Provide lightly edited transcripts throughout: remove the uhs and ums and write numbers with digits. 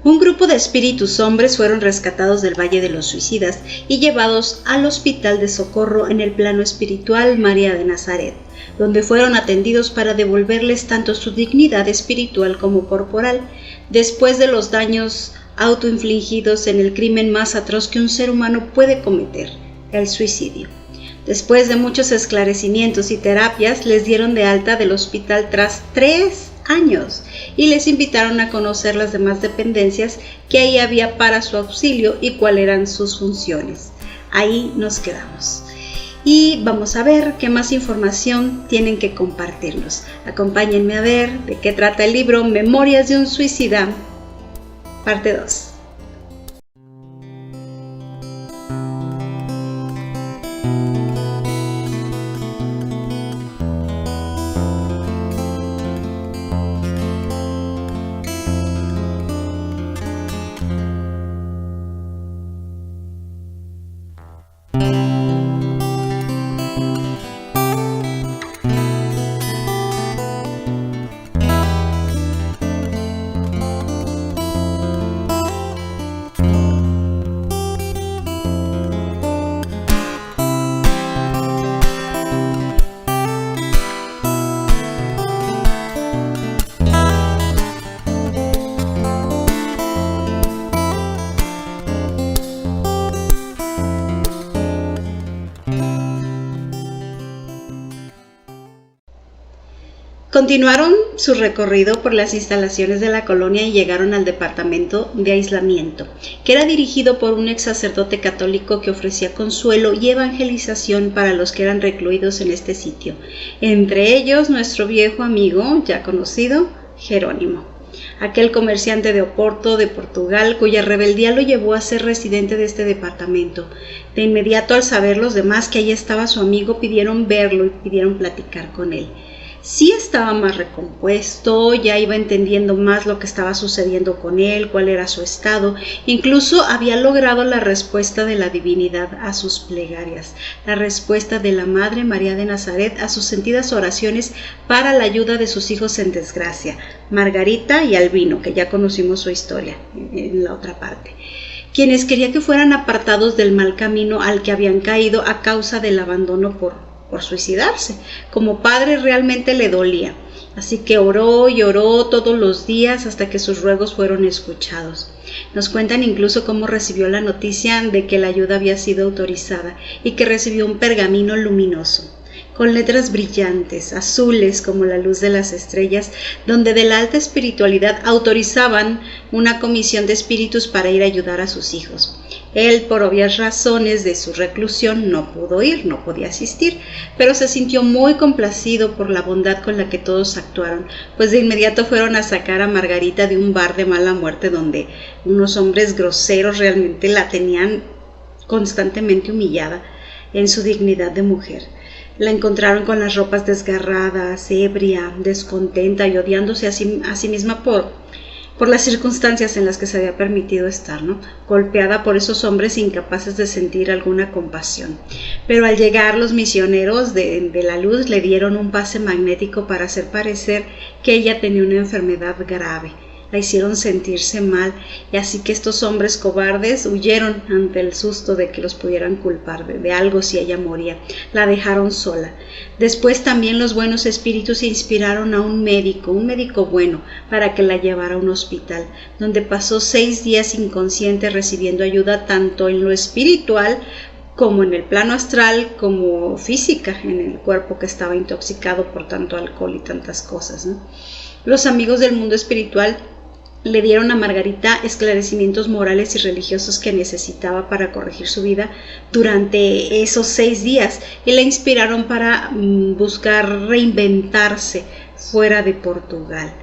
Un grupo de espíritus hombres fueron rescatados del Valle de los Suicidas y llevados al Hospital de Socorro en el plano espiritual María de Nazaret, donde fueron atendidos para devolverles tanto su dignidad espiritual como corporal, después de los daños autoinfligidos en el crimen más atroz que un ser humano puede cometer, el suicidio. Después de muchos esclarecimientos y terapias, les dieron de alta del hospital tras 3 años y les invitaron a conocer las demás dependencias que ahí había para su auxilio y cuáles eran sus funciones. Ahí nos quedamos. Y vamos a ver qué más información tienen que compartirnos. Acompáñenme a ver de qué trata el libro Memorias de un Suicida, parte 2. Continuaron su recorrido por las instalaciones de la colonia y llegaron al departamento de aislamiento, que era dirigido por un ex sacerdote católico que ofrecía consuelo y evangelización para los que eran recluidos en este sitio, entre ellos nuestro viejo amigo, ya conocido, Jerónimo, aquel comerciante de Oporto, de Portugal, cuya rebeldía lo llevó a ser residente de este departamento. De inmediato, al saber los demás que allí estaba su amigo, pidieron verlo y pidieron platicar con él. Sí estaba más recompuesto, ya iba entendiendo más lo que estaba sucediendo con él, cuál era su estado, incluso había logrado la respuesta de la divinidad a sus plegarias, la respuesta de la Madre María de Nazaret a sus sentidas oraciones para la ayuda de sus hijos en desgracia, Margarita y Albino, que ya conocimos su historia en la otra parte, quienes quería que fueran apartados del mal camino al que habían caído a causa del abandono por suicidarse. Como padre realmente le dolía, así que oró y oró todos los días hasta que sus ruegos fueron escuchados. Nos cuentan incluso cómo recibió la noticia de que la ayuda había sido autorizada y que recibió un pergamino luminoso, con letras brillantes, azules como la luz de las estrellas, donde de la alta espiritualidad autorizaban una comisión de espíritus para ir a ayudar a sus hijos. Él, por obvias razones de su reclusión, no pudo ir, no podía asistir, pero se sintió muy complacido por la bondad con la que todos actuaron, pues de inmediato fueron a sacar a Margarita de un bar de mala muerte donde unos hombres groseros realmente la tenían constantemente humillada en su dignidad de mujer. La encontraron con las ropas desgarradas, ebria, descontenta y odiándose a sí misma por las circunstancias en las que se había permitido estar, ¿no? Golpeada por esos hombres incapaces de sentir alguna compasión. Pero al llegar los misioneros de la luz le dieron un pase magnético para hacer parecer que ella tenía una enfermedad grave. La hicieron sentirse mal y así que estos hombres cobardes huyeron ante el susto de que los pudieran culpar de algo si ella moría. La dejaron sola. Después también los buenos espíritus inspiraron a un médico bueno, para que la llevara a un hospital, donde pasó 6 días inconsciente recibiendo ayuda tanto en lo espiritual como en el plano astral, como física, en el cuerpo que estaba intoxicado por tanto alcohol y tantas cosas, ¿no? Los amigos del mundo espiritual le dieron a Margarita esclarecimientos morales y religiosos que necesitaba para corregir su vida durante esos 6 días y la inspiraron para buscar reinventarse fuera de Portugal,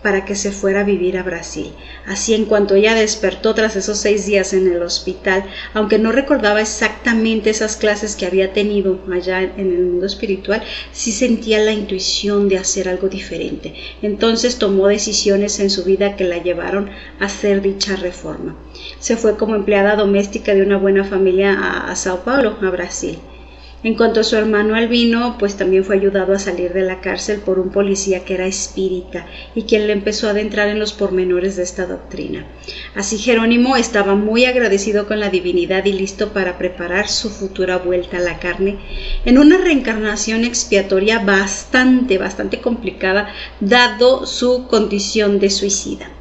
para que se fuera a vivir a Brasil. Así, en cuanto ella despertó tras esos 6 días en el hospital, aunque no recordaba exactamente esas clases que había tenido allá en el mundo espiritual, sí sentía la intuición de hacer algo diferente. Entonces tomó decisiones en su vida que la llevaron a hacer dicha reforma. Se fue como empleada doméstica de una buena familia a Sao Paulo, a Brasil. En cuanto a su hermano Albino, pues también fue ayudado a salir de la cárcel por un policía que era espírita y quien le empezó a adentrar en los pormenores de esta doctrina. Así Jerónimo estaba muy agradecido con la divinidad y listo para preparar su futura vuelta a la carne en una reencarnación expiatoria bastante complicada, dado su condición de suicida.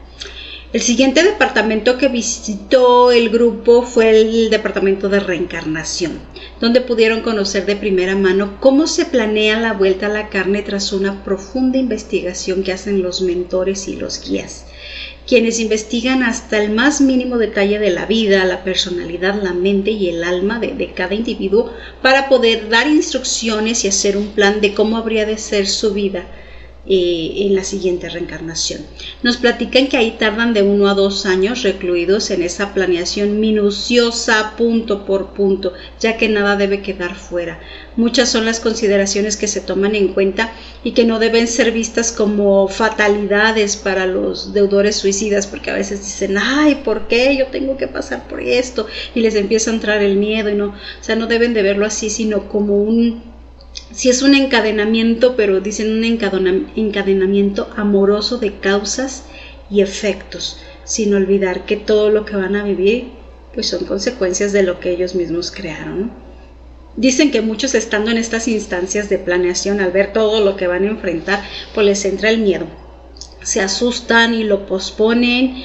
El siguiente departamento que visitó el grupo fue el departamento de reencarnación, donde pudieron conocer de primera mano cómo se planea la vuelta a la carne tras una profunda investigación que hacen los mentores y los guías, quienes investigan hasta el más mínimo detalle de la vida, la personalidad, la mente y el alma de cada individuo para poder dar instrucciones y hacer un plan de cómo habría de ser su vida en la siguiente reencarnación. Nos platican que ahí tardan de 1 a 2 años recluidos en esa planeación minuciosa, punto por punto, ya que nada debe quedar fuera. Muchas son las consideraciones que se toman en cuenta y que no deben ser vistas como fatalidades para los deudores suicidas, porque a veces dicen, ay, ¿por qué yo tengo que pasar por esto? Y les empieza a entrar el miedo y no deben de verlo así, sino como si es un encadenamiento, pero dicen un encadenamiento amoroso de causas y efectos, sin olvidar que todo lo que van a vivir pues son consecuencias de lo que ellos mismos crearon, ¿no? Dicen que muchos, estando en estas instancias de planeación, al ver todo lo que van a enfrentar, pues les entra el miedo. Se asustan y lo posponen,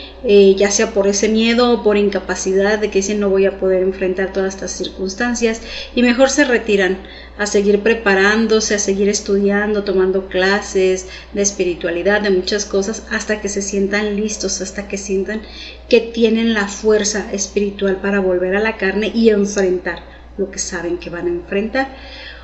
ya sea por ese miedo o por incapacidad de que dicen no voy a poder enfrentar todas estas circunstancias, y mejor se retiran a seguir preparándose, a seguir estudiando, tomando clases de espiritualidad, de muchas cosas, hasta que se sientan listos, hasta que sientan que tienen la fuerza espiritual para volver a la carne y enfrentar lo que saben que van a enfrentar.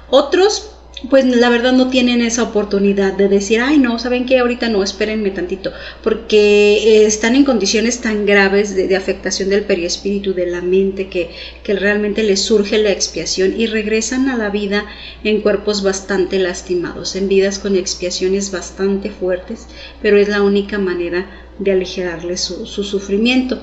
Otros, pues la verdad no tienen esa oportunidad de decir, ay no, ¿saben qué? Ahorita no, espérenme tantito, porque están en condiciones tan graves de afectación del periespíritu, de la mente, que realmente les surge la expiación y regresan a la vida en cuerpos bastante lastimados, en vidas con expiaciones bastante fuertes, pero es la única manera de aligerarles su sufrimiento.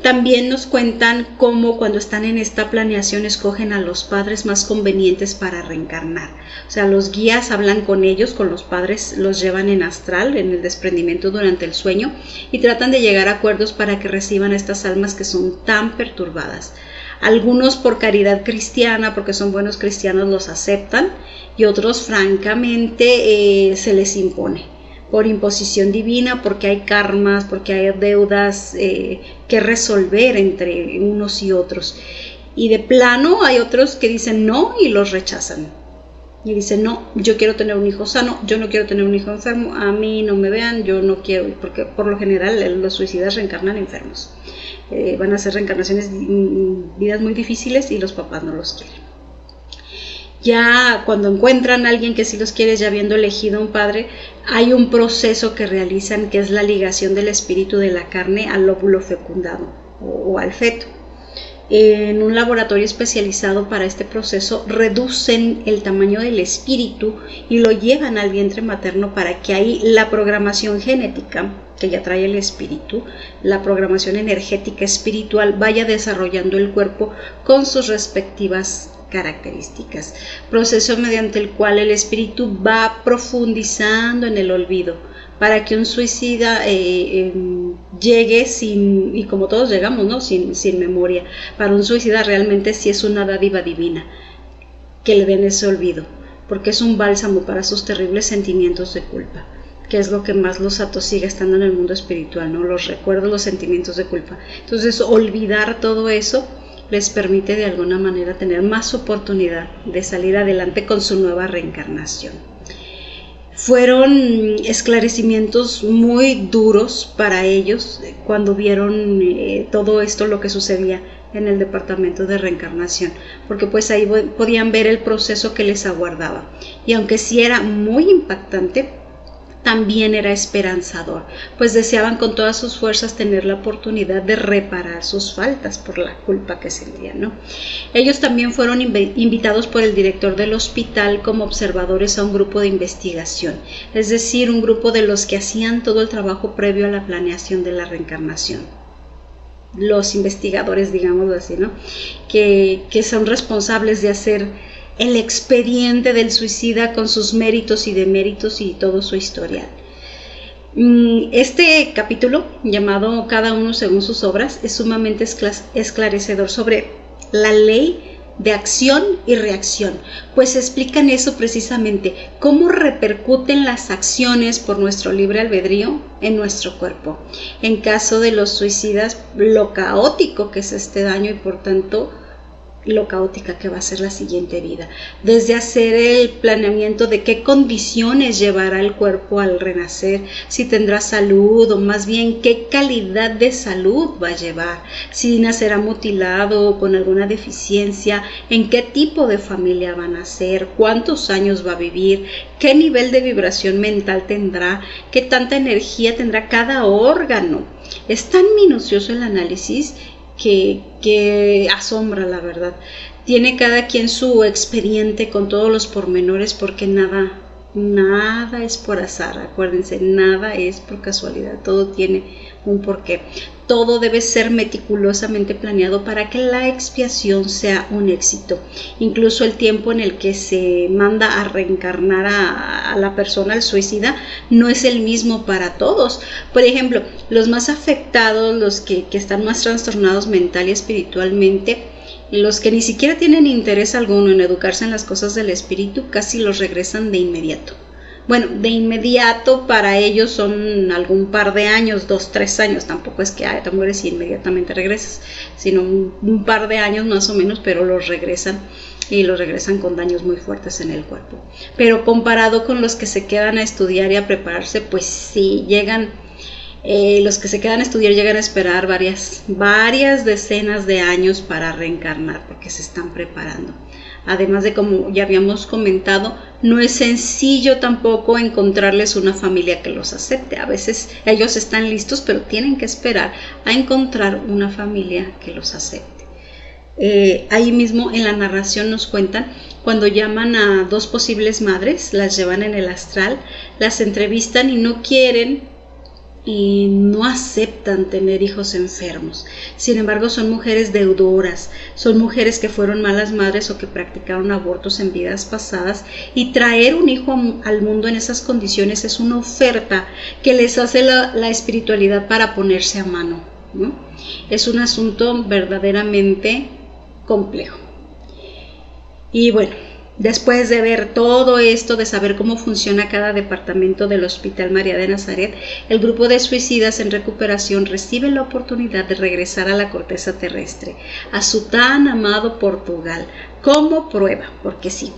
También nos cuentan cómo cuando están en esta planeación escogen a los padres más convenientes para reencarnar. O sea, los guías hablan con ellos, con los padres, los llevan en astral, en el desprendimiento durante el sueño, y tratan de llegar a acuerdos para que reciban a estas almas que son tan perturbadas. Algunos por caridad cristiana, porque son buenos cristianos, los aceptan, y otros francamente se les impone por imposición divina, porque hay karmas, porque hay deudas que resolver entre unos y otros. Y de plano hay otros que dicen no y los rechazan. Y dicen, no, yo quiero tener un hijo sano, yo no quiero tener un hijo enfermo, a mí no me vean, yo no quiero, porque por lo general los suicidas reencarnan enfermos. Van a ser reencarnaciones, vidas muy difíciles y los papás no los quieren. Ya cuando encuentran a alguien que sí los quiere, ya habiendo elegido un padre, hay un proceso que realizan que es la ligación del espíritu de la carne al óvulo fecundado o al feto. En un laboratorio especializado para este proceso reducen el tamaño del espíritu y lo llevan al vientre materno para que ahí la programación genética que ya trae el espíritu, la programación energética espiritual, vaya desarrollando el cuerpo con sus respectivas características, proceso mediante el cual el espíritu va profundizando en el olvido para que un suicida llegue sin, y como todos llegamos, ¿no? sin memoria. Para un suicida realmente sí es una dádiva divina que le den ese olvido, porque es un bálsamo para sus terribles sentimientos de culpa, que es lo que más los atosiga estando en el mundo espiritual, ¿no? Los recuerdos, los sentimientos de culpa. Entonces, olvidar todo eso les permite de alguna manera tener más oportunidad de salir adelante con su nueva reencarnación. Fueron esclarecimientos muy duros para ellos cuando vieron todo esto, lo que sucedía en el departamento de reencarnación, porque pues ahí podían ver el proceso que les aguardaba. Y aunque sí era muy impactante, también era esperanzador, pues deseaban con todas sus fuerzas tener la oportunidad de reparar sus faltas por la culpa que sentían, ¿no? Ellos también fueron invitados por el director del hospital como observadores a un grupo de investigación, es decir, un grupo de los que hacían todo el trabajo previo a la planeación de la reencarnación. Los investigadores, digámoslo así, ¿no? Que son responsables de hacer el expediente del suicida con sus méritos y deméritos y todo su historial. Este capítulo, llamado Cada uno según sus obras, es sumamente esclarecedor sobre la ley de acción y reacción, pues explican eso precisamente, cómo repercuten las acciones por nuestro libre albedrío en nuestro cuerpo. En caso de los suicidas, lo caótico que es este daño y por tanto lo caótica que va a ser la siguiente vida, desde hacer el planeamiento de qué condiciones llevará el cuerpo al renacer, si tendrá salud o más bien qué calidad de salud va a llevar, si nacerá mutilado o con alguna deficiencia, en qué tipo de familia va a nacer, cuántos años va a vivir, qué nivel de vibración mental tendrá, qué tanta energía tendrá cada órgano. Es tan minucioso el análisis que asombra, la verdad. Tiene cada quien su expediente con todos los pormenores, porque nada es por azar, acuérdense, nada es por casualidad, todo tiene un porqué. Todo debe ser meticulosamente planeado para que la expiación sea un éxito. Incluso el tiempo en el que se manda a reencarnar a la persona, al suicida, no es el mismo para todos. Por ejemplo, los más afectados, los que están más trastornados mental y espiritualmente, los que ni siquiera tienen interés alguno en educarse en las cosas del espíritu, casi los regresan de inmediato. Bueno, de inmediato para ellos son algún par de años, 2, 3 años, tampoco es que te mueres y inmediatamente regresas, sino un par de años más o menos, pero los regresan y los regresan con daños muy fuertes en el cuerpo. Pero comparado con los que se quedan a estudiar y a prepararse, pues sí, los que se quedan a estudiar llegan a esperar varias decenas de años para reencarnar, porque se están preparando. Además de, como ya habíamos comentado, no es sencillo tampoco encontrarles una familia que los acepte. A veces ellos están listos, pero tienen que esperar a encontrar una familia que los acepte. Ahí mismo en la narración nos cuentan cuando llaman a 2 posibles madres, las llevan en el astral, las entrevistan y no quieren y no aceptan tener hijos enfermos. Sin embargo, son mujeres deudoras, son mujeres que fueron malas madres o que practicaron abortos en vidas pasadas, y traer un hijo al mundo en esas condiciones es una oferta que les hace la espiritualidad para ponerse a mano, ¿no? Es un asunto verdaderamente complejo. Y bueno, después de ver todo esto, de saber cómo funciona cada departamento del Hospital María de Nazaret, el grupo de suicidas en recuperación recibe la oportunidad de regresar a la corteza terrestre, a su tan amado Portugal, como prueba, porque sí,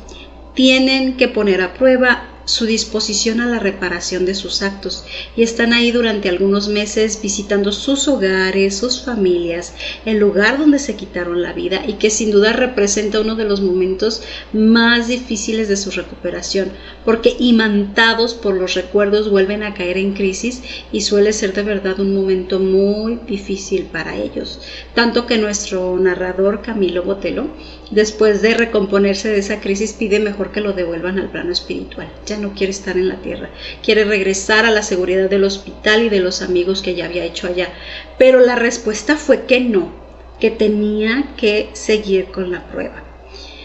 tienen que poner a prueba su disposición a la reparación de sus actos, y están ahí durante algunos meses visitando sus hogares, sus familias, el lugar donde se quitaron la vida, y que sin duda representa uno de los momentos más difíciles de su recuperación, porque imantados por los recuerdos vuelven a caer en crisis, y suele ser de verdad un momento muy difícil para ellos, tanto que nuestro narrador Camilo Botelho, después de recomponerse de esa crisis, pide mejor que lo devuelvan al plano espiritual. Ya no quiere estar en la tierra, quiere regresar a la seguridad del hospital y de los amigos que ya había hecho allá. Pero la respuesta fue que no, que tenía que seguir con la prueba.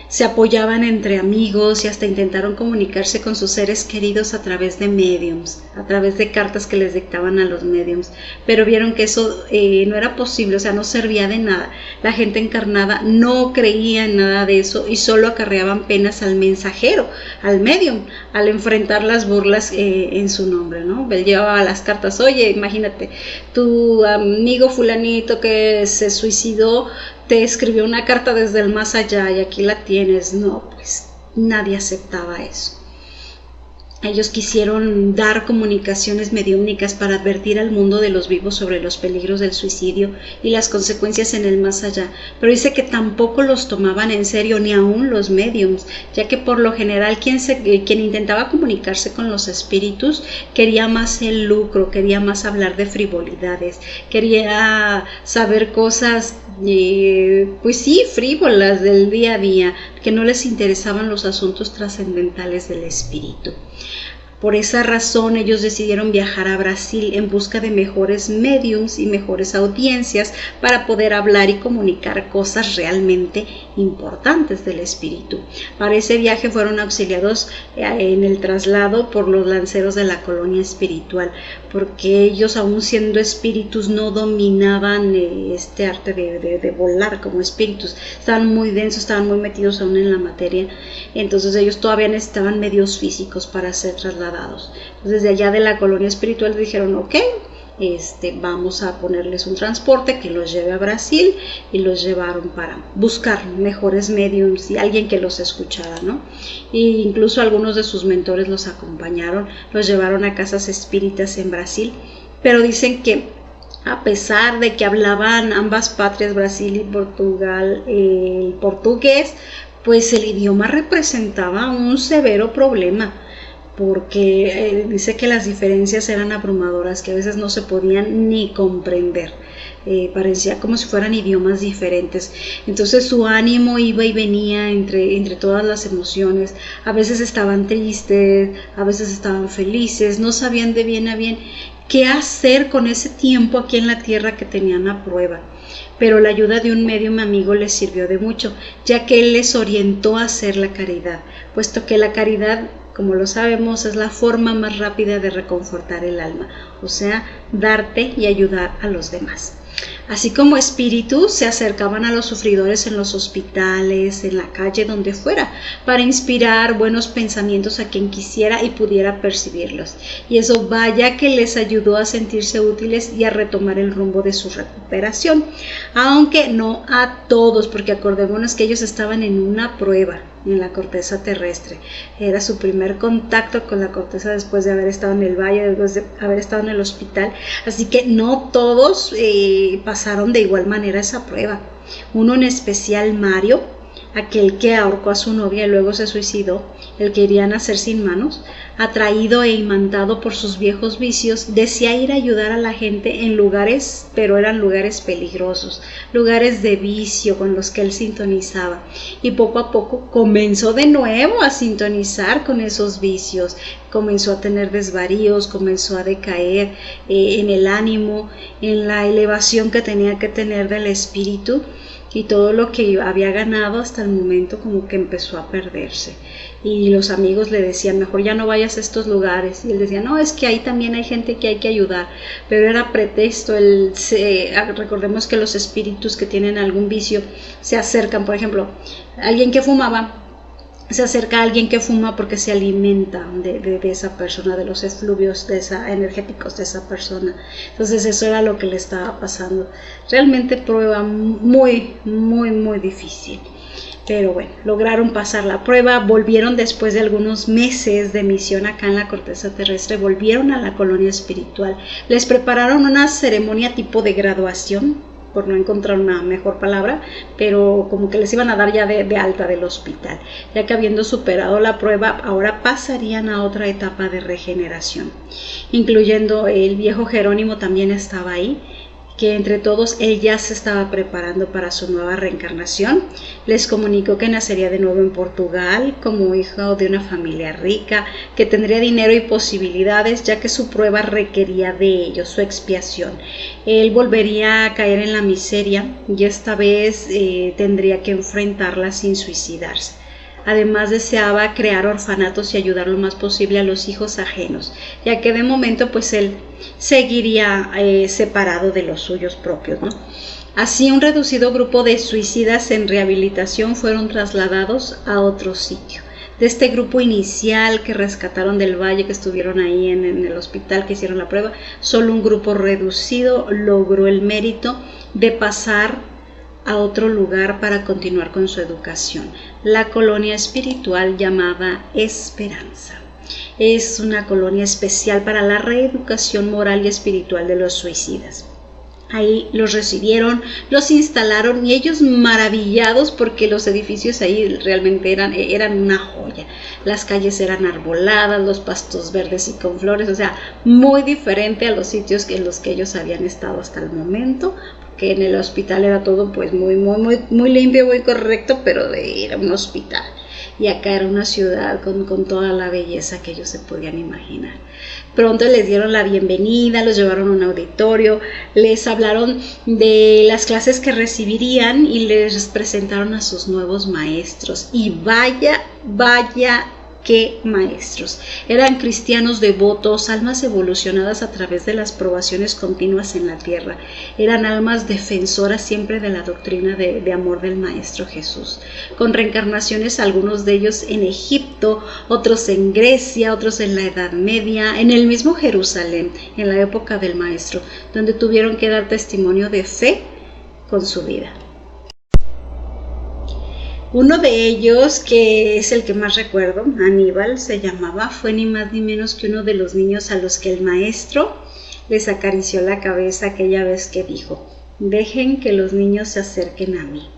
Se apoyaban entre amigos y hasta intentaron comunicarse con sus seres queridos a través de mediums, a través de cartas que les dictaban a los mediums, pero vieron que eso no era posible, o sea, no servía de nada. La gente encarnada no creía en nada de eso y solo acarreaban penas al mensajero, al medium, al enfrentar las burlas en su nombre, ¿no? Él llevaba las cartas: oye, imagínate, tu amigo fulanito que se suicidó te escribió una carta desde el más allá y aquí la tienes. No, pues nadie aceptaba eso. Ellos quisieron dar comunicaciones mediúmnicas para advertir al mundo de los vivos sobre los peligros del suicidio y las consecuencias en el más allá, pero dice que tampoco los tomaban en serio, ni aún los mediums, ya que por lo general quien intentaba comunicarse con los espíritus quería más el lucro, quería más hablar de frivolidades, quería saber cosas, pues sí, frívolas del día a día, que no les interesaban los asuntos trascendentales del espíritu. Por esa razón ellos decidieron viajar a Brasil en busca de mejores mediums y mejores audiencias para poder hablar y comunicar cosas realmente importantes del espíritu. Para ese viaje fueron auxiliados en el traslado por los lanceros de la colonia espiritual, porque ellos, aún siendo espíritus, no dominaban este arte de volar como espíritus. Estaban muy densos, estaban muy metidos aún en la materia, entonces ellos todavía necesitaban medios físicos para ser trasladados. Entonces, de allá de la colonia espiritual dijeron, ok, vamos a ponerles un transporte que los lleve a Brasil, y los llevaron para buscar mejores mediums y alguien que los escuchara, ¿no? E incluso algunos de sus mentores los acompañaron, los llevaron a casas espíritas en Brasil, pero dicen que a pesar de que hablaban ambas patrias, Brasil y Portugal, el portugués, pues el idioma representaba un severo problema, porque dice que las diferencias eran abrumadoras, que a veces no se podían ni comprender. Parecía como si fueran idiomas diferentes. Entonces su ánimo iba y venía entre todas las emociones. A veces estaban tristes, a veces estaban felices, no sabían de bien a bien qué hacer con ese tiempo aquí en la tierra que tenían a prueba. Pero la ayuda de un médium amigo les sirvió de mucho, ya que él les orientó a hacer la caridad, puesto que la caridad, como lo sabemos, es la forma más rápida de reconfortar el alma, o sea, darte y ayudar a los demás. Así como espíritus se acercaban a los sufridores en los hospitales, en la calle, donde fuera, para inspirar buenos pensamientos a quien quisiera y pudiera percibirlos. Y eso vaya que les ayudó a sentirse útiles y a retomar el rumbo de su recuperación. Aunque no a todos, porque acordémonos que ellos estaban en una prueba en la corteza terrestre. Era su primer contacto con la corteza después de haber estado en el valle, después de haber estado en el hospital. Así que no todos pasaron de igual manera esa prueba. Uno en especial, Mario, aquel que ahorcó a su novia y luego se suicidó, el que iría a nacer sin manos, atraído e imantado por sus viejos vicios, decía ir a ayudar a la gente en lugares, pero eran lugares peligrosos, lugares de vicio con los que él sintonizaba, y poco a poco comenzó de nuevo a sintonizar con esos vicios, comenzó a tener desvaríos, comenzó a decaer en el ánimo, en la elevación que tenía que tener del espíritu, y todo lo que había ganado hasta el momento como que empezó a perderse. Y los amigos le decían, mejor ya no vayas a estos lugares. Y él decía, no, es que ahí también hay gente que hay que ayudar. Pero era pretexto. Recordemos que los espíritus que tienen algún vicio se acercan, por ejemplo, alguien que fumaba, se acerca a alguien que fuma porque se alimenta de esa persona, de los efluvios energéticos de esa persona. Entonces eso era lo que le estaba pasando. Realmente prueba muy, muy, muy difícil. Pero bueno, lograron pasar la prueba, volvieron después de algunos meses de misión acá en la corteza terrestre, volvieron a la colonia espiritual. Les prepararon una ceremonia tipo de graduación, por no encontrar una mejor palabra, pero como que les iban a dar ya de alta del hospital, ya que habiendo superado la prueba, ahora pasarían a otra etapa de regeneración, incluyendo el viejo Jerónimo también estaba ahí, que entre todos él ya se estaba preparando para su nueva reencarnación. Les comunicó que nacería de nuevo en Portugal como hijo de una familia rica, que tendría dinero y posibilidades, ya que su prueba requería de ello, su expiación. Él volvería a caer en la miseria y esta vez tendría que enfrentarla sin suicidarse. Además deseaba crear orfanatos y ayudar lo más posible a los hijos ajenos, ya que de momento pues él seguiría separado de los suyos propios, ¿no? Así un reducido grupo de suicidas en rehabilitación fueron trasladados a otro sitio. De este grupo inicial que rescataron del valle, que estuvieron ahí en el hospital, que hicieron la prueba, solo un grupo reducido logró el mérito de pasar a otro lugar para continuar con su educación, la colonia espiritual llamada Esperanza. Es una colonia especial para la reeducación moral y espiritual de los suicidas. Ahí los recibieron, los instalaron y ellos maravillados porque los edificios ahí realmente eran una joya. Las calles eran arboladas, los pastos verdes y con flores, o sea, muy diferente a los sitios en los que ellos habían estado hasta el momento, que en el hospital era todo pues muy limpio, muy correcto, pero era un hospital. y acá era una ciudad con toda la belleza que ellos se podían imaginar. Pronto les dieron la bienvenida, los llevaron a un auditorio, les hablaron de las clases que recibirían y les presentaron a sus nuevos maestros. Y vaya qué maestros. Eran cristianos devotos, almas evolucionadas a través de las probaciones continuas en la tierra. Eran almas defensoras siempre de la doctrina de amor del Maestro Jesús, con reencarnaciones, algunos de ellos en Egipto, otros en Grecia, otros en la Edad Media, en el mismo Jerusalén, en la época del Maestro, donde tuvieron que dar testimonio de fe con su vida. Uno de ellos, que es el que más recuerdo, Aníbal se llamaba, fue ni más ni menos que uno de los niños a los que el maestro les acarició la cabeza aquella vez que dijo: dejen que los niños se acerquen a mí.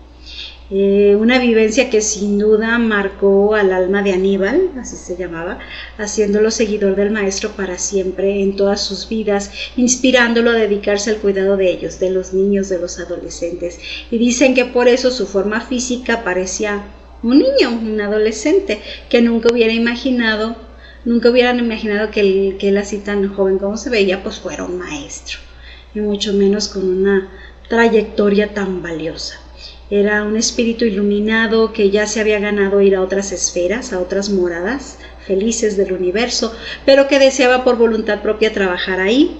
Una vivencia que sin duda marcó al alma de Aníbal, así se llamaba, haciéndolo seguidor del maestro para siempre en todas sus vidas, inspirándolo a dedicarse al cuidado de ellos, de los niños, de los adolescentes. Y dicen que por eso su forma física parecía un niño, un adolescente, que nunca hubieran imaginado que él así tan joven como se veía, pues fuera un maestro, y mucho menos con una trayectoria tan valiosa. Era un espíritu iluminado que ya se había ganado ir a otras esferas, a otras moradas felices del universo, pero que deseaba por voluntad propia trabajar ahí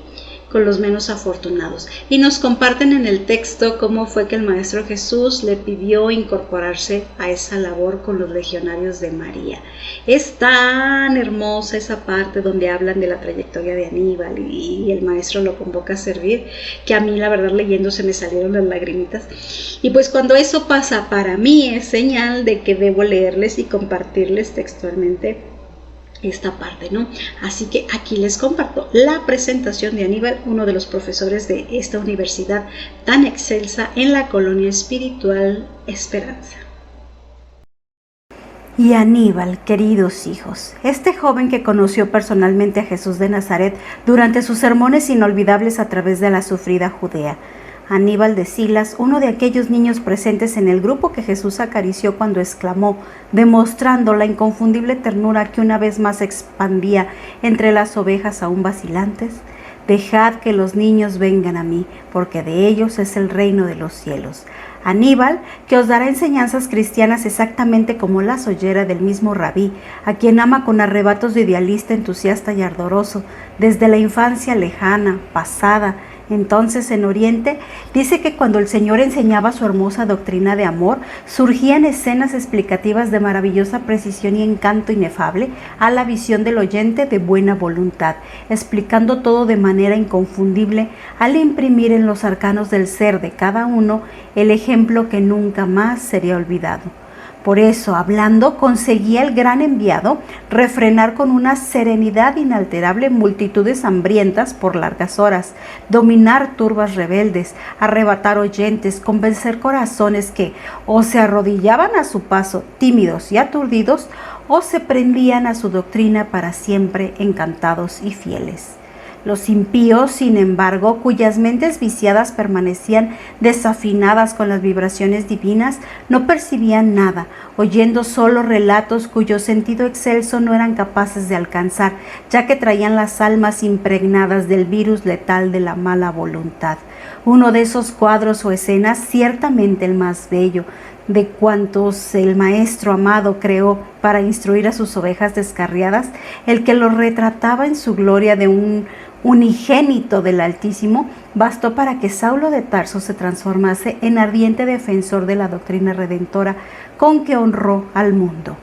con los menos afortunados. Y nos comparten en el texto cómo fue que el Maestro Jesús le pidió incorporarse a esa labor con los legionarios de María. Es tan hermosa esa parte donde hablan de la trayectoria de Aníbal y el Maestro lo convoca a servir, que a mí la verdad leyendo se me salieron las lagrimitas. Y pues cuando eso pasa, para mí es señal de que debo leerles y compartirles textualmente esta parte, ¿no? Así que aquí les comparto la presentación de Aníbal, uno de los profesores de esta universidad tan excelsa en la colonia espiritual Esperanza. Y Aníbal, queridos hijos, este joven que conoció personalmente a Jesús de Nazaret durante sus sermones inolvidables a través de la sufrida Judea. Aníbal de Silas, uno de aquellos niños presentes en el grupo que Jesús acarició cuando exclamó, demostrando la inconfundible ternura que una vez más expandía entre las ovejas aún vacilantes: dejad que los niños vengan a mí, porque de ellos es el reino de los cielos. Aníbal, que os dará enseñanzas cristianas exactamente como las oyera del mismo Rabí, a quien ama con arrebatos de idealista, entusiasta y ardoroso, desde la infancia lejana, pasada, entonces en Oriente, dice que cuando el Señor enseñaba su hermosa doctrina de amor, surgían escenas explicativas de maravillosa precisión y encanto inefable a la visión del oyente de buena voluntad, explicando todo de manera inconfundible al imprimir en los arcanos del ser de cada uno el ejemplo que nunca más sería olvidado. Por eso, hablando, conseguía el gran enviado refrenar con una serenidad inalterable multitudes hambrientas por largas horas, dominar turbas rebeldes, arrebatar oyentes, convencer corazones que o se arrodillaban a su paso, tímidos y aturdidos, o se prendían a su doctrina para siempre, encantados y fieles. Los impíos, sin embargo, cuyas mentes viciadas permanecían desafinadas con las vibraciones divinas, no percibían nada, oyendo solo relatos cuyo sentido excelso no eran capaces de alcanzar, ya que traían las almas impregnadas del virus letal de la mala voluntad. Uno de esos cuadros o escenas, ciertamente el más bello, de cuantos el Maestro amado creó para instruir a sus ovejas descarriadas, el que lo retrataba en su gloria de un unigénito del Altísimo, bastó para que Saulo de Tarso se transformase en ardiente defensor de la doctrina redentora con que honró al mundo.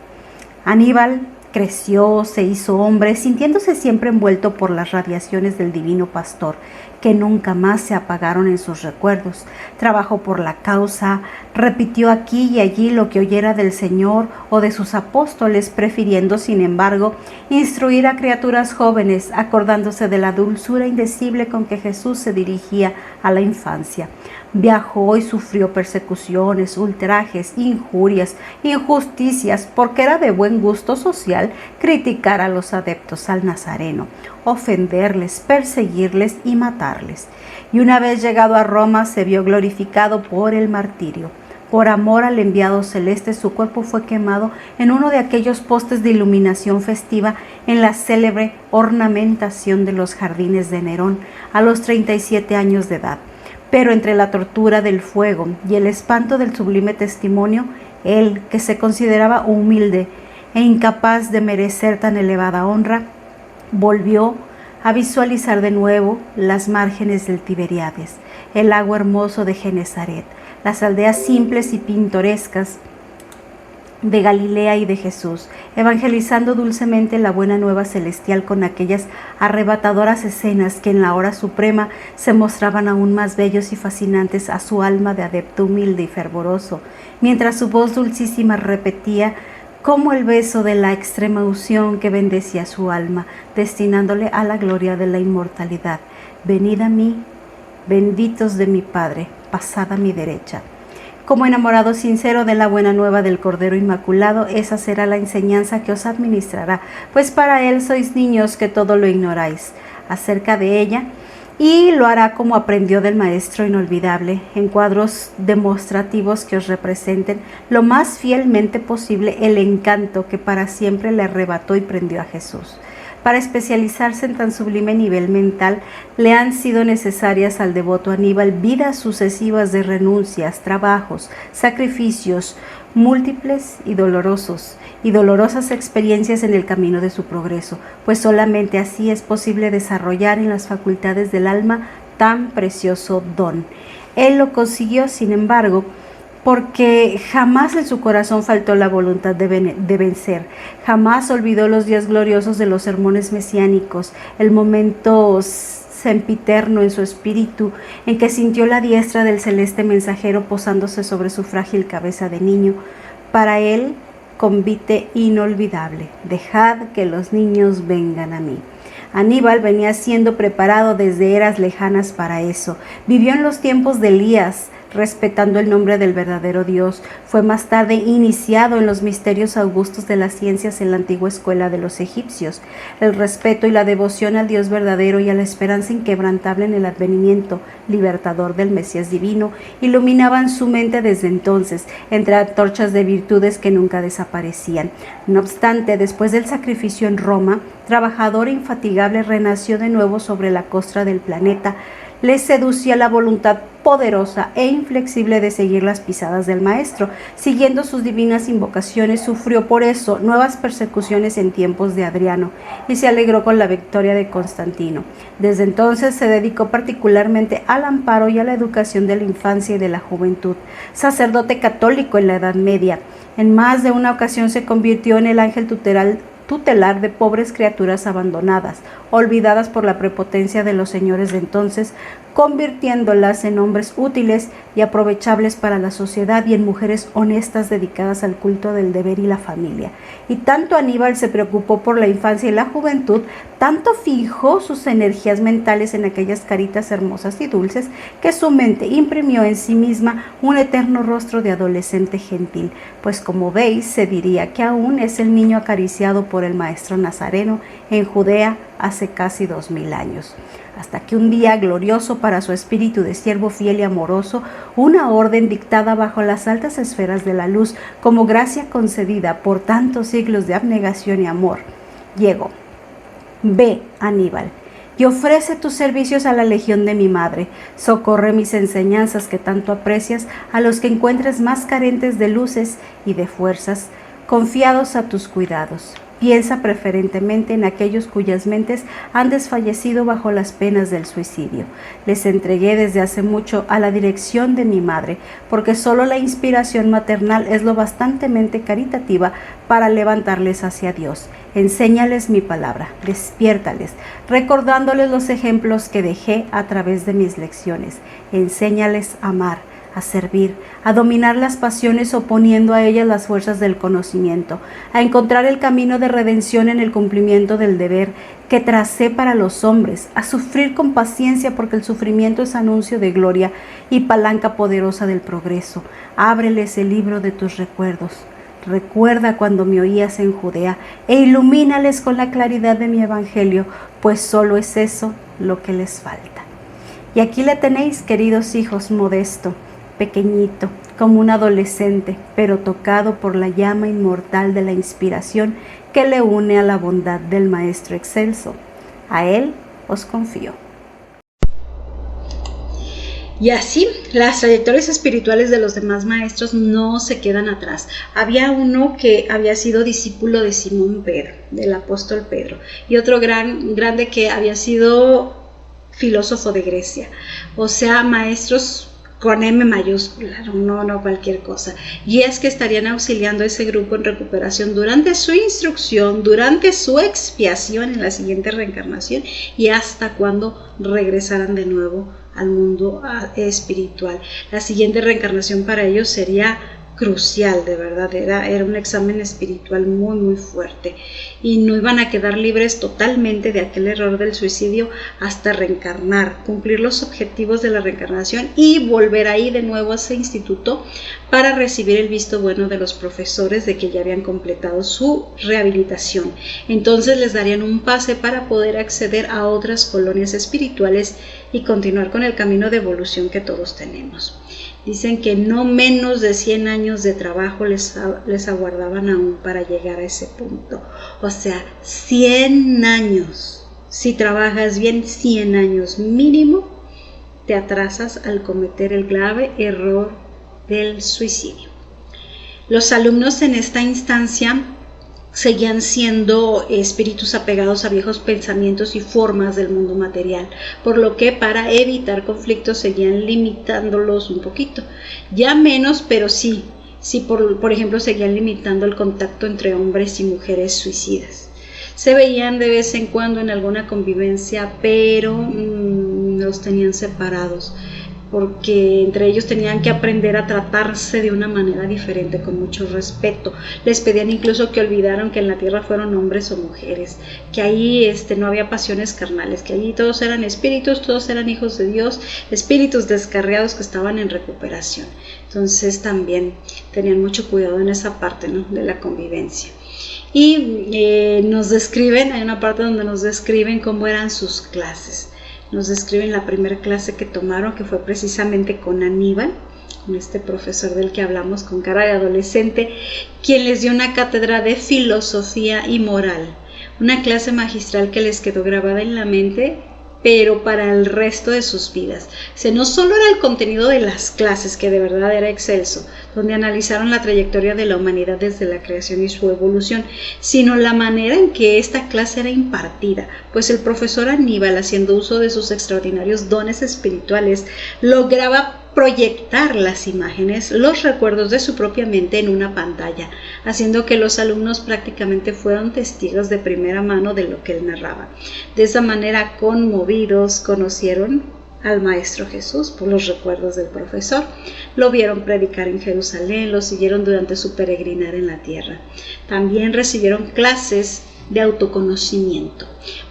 Aníbal creció, se hizo hombre, sintiéndose siempre envuelto por las radiaciones del divino pastor, que nunca más se apagaron en sus recuerdos. Trabajó por la causa, repitió aquí y allí lo que oyera del Señor o de sus apóstoles, prefiriendo, sin embargo, instruir a criaturas jóvenes, acordándose de la dulzura indecible con que Jesús se dirigía a la infancia. Viajó y sufrió persecuciones, ultrajes, injurias, injusticias, porque era de buen gusto social criticar a los adeptos al Nazareno, ofenderles, perseguirles y matarles. Y una vez llegado a Roma se vio glorificado por el martirio. Por amor al enviado celeste, su cuerpo fue quemado en uno de aquellos postes de iluminación festiva en la célebre ornamentación de los jardines de Nerón a los 37 años de edad. Pero entre la tortura del fuego y el espanto del sublime testimonio, él, que se consideraba humilde e incapaz de merecer tan elevada honra, volvió a visualizar de nuevo las márgenes del Tiberíades, el lago hermoso de Genesaret, las aldeas simples y pintorescas de Galilea y de Jesús, evangelizando dulcemente la buena nueva celestial con aquellas arrebatadoras escenas que en la hora suprema se mostraban aún más bellos y fascinantes a su alma de adepto humilde y fervoroso, mientras su voz dulcísima repetía como el beso de la extrema unción que bendecía su alma, destinándole a la gloria de la inmortalidad. Venid a mí, benditos de mi Padre, pasad a mi derecha. Como enamorado sincero de la buena nueva del Cordero Inmaculado, esa será la enseñanza que os administrará, pues para él sois niños que todo lo ignoráis acerca de ella, y lo hará como aprendió del Maestro inolvidable, en cuadros demostrativos que os representen lo más fielmente posible el encanto que para siempre le arrebató y prendió a Jesús. Para especializarse en tan sublime nivel mental, le han sido necesarias al devoto Aníbal vidas sucesivas de renuncias, trabajos, sacrificios múltiples y dolorosas experiencias en el camino de su progreso, pues solamente así es posible desarrollar en las facultades del alma tan precioso don. Él lo consiguió, sin embargo, porque jamás en su corazón faltó la voluntad de vencer, jamás olvidó los días gloriosos de los sermones mesiánicos, el momento sempiterno en su espíritu en que sintió la diestra del celeste mensajero posándose sobre su frágil cabeza de niño. Para él, convite inolvidable: dejad que los niños vengan a mí. Aníbal venía siendo preparado desde eras lejanas para eso. Vivió en los tiempos de Elías, respetando el nombre del verdadero Dios. Fue más tarde iniciado en los misterios augustos de las ciencias en la antigua escuela de los egipcios. El respeto y la devoción al Dios verdadero y a la esperanza inquebrantable en el advenimiento libertador del Mesías divino iluminaban su mente desde entonces, entre antorchas de virtudes que nunca desaparecían. No obstante, después del sacrificio en Roma, trabajador e infatigable, renació de nuevo sobre la costra del planeta. Le seducía la voluntad poderosa e inflexible de seguir las pisadas del Maestro. Siguiendo sus divinas invocaciones, sufrió por eso nuevas persecuciones en tiempos de Adriano y se alegró con la victoria de Constantino. Desde entonces se dedicó particularmente al amparo y a la educación de la infancia y de la juventud. Sacerdote católico en la Edad Media, en más de una ocasión se convirtió en el ángel tutelar de pobres criaturas abandonadas, olvidadas por la prepotencia de los señores de entonces, convirtiéndolas en hombres útiles y aprovechables para la sociedad y en mujeres honestas dedicadas al culto del deber y la familia. Y tanto Aníbal se preocupó por la infancia y la juventud, tanto fijó sus energías mentales en aquellas caritas hermosas y dulces, que su mente imprimió en sí misma un eterno rostro de adolescente gentil, pues como veis, se diría que aún es el niño acariciado por el Maestro Nazareno en Judea hace casi 2000 años. Hasta que un día glorioso para su espíritu de siervo fiel y amoroso, una orden dictada bajo las altas esferas de la luz como gracia concedida por tantos siglos de abnegación y amor, llegó. Ve, Aníbal, y ofrece tus servicios a la legión de mi madre. Socorre mis enseñanzas que tanto aprecias a los que encuentres más carentes de luces y de fuerzas, confiados a tus cuidados. Piensa preferentemente en aquellos cuyas mentes han desfallecido bajo las penas del suicidio. Les entregué desde hace mucho a la dirección de mi madre, porque solo la inspiración maternal es lo bastantemente caritativa para levantarles hacia Dios. Enséñales mi palabra, despiértales, recordándoles los ejemplos que dejé a través de mis lecciones. Enséñales a amar, a servir, a dominar las pasiones oponiendo a ellas las fuerzas del conocimiento, a encontrar el camino de redención en el cumplimiento del deber que tracé para los hombres, a sufrir con paciencia porque el sufrimiento es anuncio de gloria y palanca poderosa del progreso. Ábreles el libro de tus recuerdos. Recuerda cuando me oías en Judea e ilumínales con la claridad de mi evangelio, pues solo es eso lo que les falta. Y aquí le tenéis, queridos hijos, Modesto, pequeñito, como un adolescente, pero tocado por la llama inmortal de la inspiración que le une a la bondad del Maestro excelso. A él os confío. Y así, las trayectorias espirituales de los demás maestros no se quedan atrás. Había uno que había sido discípulo de Simón Pedro, del apóstol Pedro, y otro grande que había sido filósofo de Grecia. O sea, maestros con M mayúscula, no cualquier cosa. Y es que estarían auxiliando a ese grupo en recuperación durante su instrucción, durante su expiación en la siguiente reencarnación y hasta cuando regresaran de nuevo al mundo espiritual. La siguiente reencarnación para ellos sería crucial, de verdad, era un examen espiritual muy fuerte y no iban a quedar libres totalmente de aquel error del suicidio hasta reencarnar, cumplir los objetivos de la reencarnación y volver ahí de nuevo a ese instituto para recibir el visto bueno de los profesores de que ya habían completado su rehabilitación. Entonces les darían un pase para poder acceder a otras colonias espirituales y continuar con el camino de evolución que todos tenemos. Dicen que no menos de 100 años de trabajo les aguardaban aún para llegar a ese punto. O sea, 100 años. Si trabajas bien 100 años mínimo, te atrasas al cometer el grave error del suicidio. Los alumnos en esta instancia seguían siendo espíritus apegados a viejos pensamientos y formas del mundo material, por lo que para evitar conflictos seguían limitándolos un poquito, ya menos, pero sí por ejemplo seguían limitando el contacto entre hombres y mujeres suicidas. Se veían de vez en cuando en alguna convivencia, pero los tenían separados, porque entre ellos tenían que aprender a tratarse de una manera diferente, con mucho respeto. Les pedían incluso que olvidaran que en la tierra fueron hombres o mujeres, que ahí no había pasiones carnales, que allí todos eran espíritus, todos eran hijos de Dios, espíritus descarriados que estaban en recuperación. Entonces también tenían mucho cuidado en esa parte, ¿no?, de la convivencia. Y nos describen, hay una parte donde nos describen cómo eran sus clases. Nos describen la primera clase que tomaron, que fue precisamente con Aníbal, con este profesor del que hablamos, con cara de adolescente, quien les dio una cátedra de filosofía y moral, una clase magistral que les quedó grabada en la mente, pero para el resto de sus vidas. O sea, no solo era el contenido de las clases, que de verdad era excelso, donde analizaron la trayectoria de la humanidad desde la creación y su evolución, sino la manera en que esta clase era impartida, pues el profesor Aníbal, haciendo uso de sus extraordinarios dones espirituales, lograba proyectar las imágenes, los recuerdos de su propia mente en una pantalla, haciendo que los alumnos prácticamente fueran testigos de primera mano de lo que él narraba. De esa manera, conmovidos, conocieron al Maestro Jesús por los recuerdos del profesor, lo vieron predicar en Jerusalén, lo siguieron durante su peregrinar en la tierra. También recibieron clases de autoconocimiento,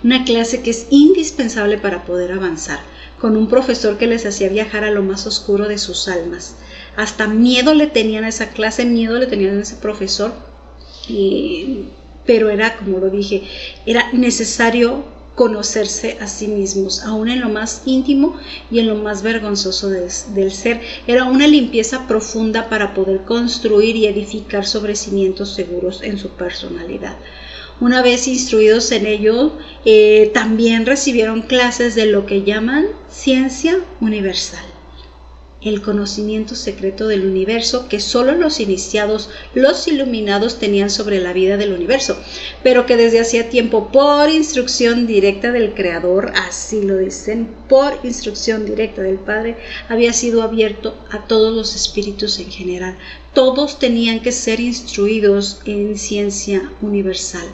una clase que es indispensable para poder avanzar, con un profesor que les hacía viajar a lo más oscuro de sus almas. Hasta miedo le tenían a esa clase, miedo le tenían a ese profesor, pero era, como lo dije, era necesario conocerse a sí mismos, aún en lo más íntimo y en lo más vergonzoso del ser. Era una limpieza profunda para poder construir y edificar sobre cimientos seguros en su personalidad. Una vez instruidos en ello, también recibieron clases de lo que llaman ciencia universal, el conocimiento secreto del universo que solo los iniciados, los iluminados tenían sobre la vida del universo, pero que desde hacía tiempo, por instrucción directa del Creador, así lo dicen, por instrucción directa del Padre, había sido abierto a todos los espíritus en general. Todos tenían que ser instruidos en ciencia universal.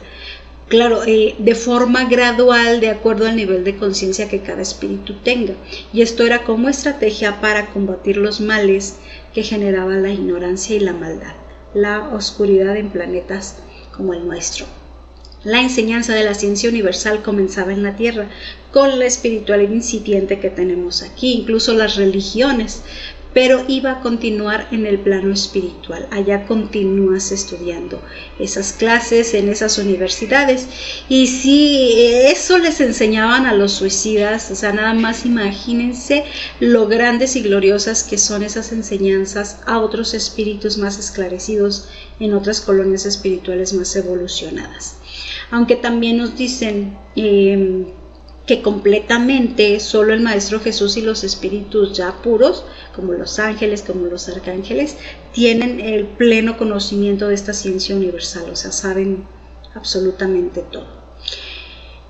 Claro, de forma gradual, de acuerdo al nivel de conciencia que cada espíritu tenga. Y esto era como estrategia para combatir los males que generaba la ignorancia y la maldad, la oscuridad en planetas como el nuestro. La enseñanza de la ciencia universal comenzaba en la Tierra, con la espiritualidad incipiente que tenemos aquí, incluso las religiones. pero iba a continuar en el plano espiritual. Allá continúas estudiando esas clases en esas universidades. Y si eso les enseñaban a los suicidas, o sea, nada más imagínense lo grandes y gloriosas que son esas enseñanzas a otros espíritus más esclarecidos en otras colonias espirituales más evolucionadas. Aunque también nos dicen que completamente solo el Maestro Jesús y los espíritus ya puros, como los ángeles, como los arcángeles, tienen el pleno conocimiento de esta ciencia universal, o sea, saben absolutamente todo.